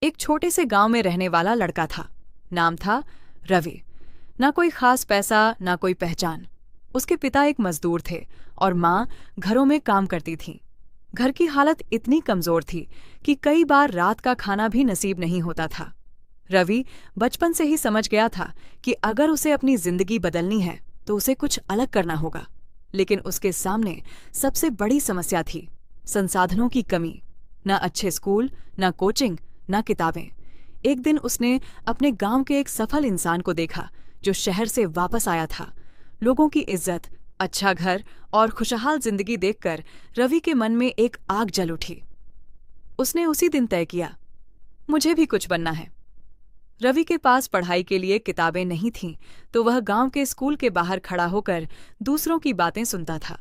एक छोटे से गांव में रहने वाला लड़का था। नाम था रवि। ना कोई खास पैसा, ना कोई पहचान। उसके पिता एक मजदूर थे और माँ घरों में काम करती थीं। घर की हालत इतनी कमजोर थी कि कई बार रात का खाना भी नसीब नहीं होता था। रवि बचपन से ही समझ गया था कि अगर उसे अपनी जिंदगी बदलनी है तो उसे कुछ अलग करना होगा। लेकिन उसके सामने सबसे बड़ी समस्या थी संसाधनों की कमी। न अच्छे स्कूल, न कोचिंग, न किताबें। एक दिन उसने अपने गांव के एक सफल इंसान को देखा जो शहर से वापस आया था। लोगों की इज्जत, अच्छा घर और खुशहाल जिंदगी देखकर रवि के मन में एक आग जल उठी। उसने उसी दिन तय किया, मुझे भी कुछ बनना है। रवि के पास पढ़ाई के लिए किताबें नहीं थीं, तो वह गांव के स्कूल के बाहर खड़ा होकर दूसरों की बातें सुनता था।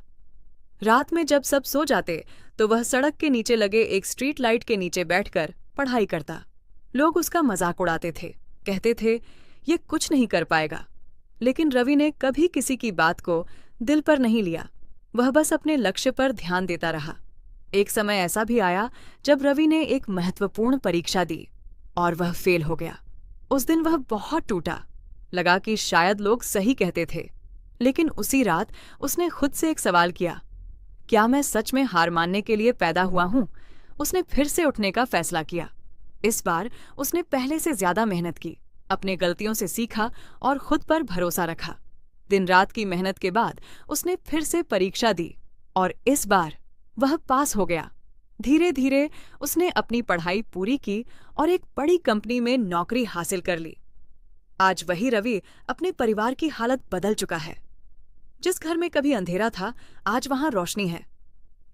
रात में जब सब सो जाते तो वह सड़क के नीचे लगे एक स्ट्रीट लाइट के नीचे बैठकर पढ़ाई करता। लोग उसका मजाक उड़ाते थे, कहते थे ये कुछ नहीं कर पाएगा। लेकिन रवि ने कभी किसी की बात को दिल पर नहीं लिया। वह बस अपने लक्ष्य पर ध्यान देता रहा। एक समय ऐसा भी आया जब रवि ने एक महत्वपूर्ण परीक्षा दी और वह फेल हो गया। उस दिन वह बहुत टूटा। लगा कि शायद लोग सही कहते थे। लेकिन उसी रात उसने खुद से एक सवाल किया, क्या मैं सच में हार मानने के लिए पैदा हुआ हूं? उसने फिर से उठने का फैसला किया। इस बार उसने पहले से ज्यादा मेहनत की, अपने गलतियों से सीखा और खुद पर भरोसा रखा। दिन रात की मेहनत के बाद उसने फिर से परीक्षा दी और इस बार वह पास हो गया। धीरे धीरे उसने अपनी पढ़ाई पूरी की और एक बड़ी कंपनी में नौकरी हासिल कर ली। आज वही रवि अपने परिवार की हालत बदल चुका है। जिस घर में कभी अंधेरा था, आज वहां रोशनी है।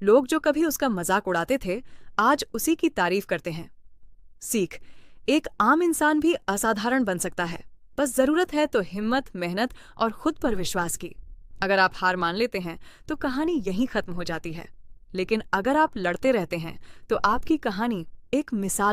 लोग जो कभी उसका मजाक उड़ाते थे, आज उसी की तारीफ करते हैं। सीख, एक आम इंसान भी असाधारण बन सकता है। बस जरूरत है तो हिम्मत, मेहनत और खुद पर विश्वास की। अगर आप हार मान लेते हैं तो कहानी यहीं खत्म हो जाती है। लेकिन अगर आप लड़ते रहते हैं तो आपकी कहानी एक मिसाल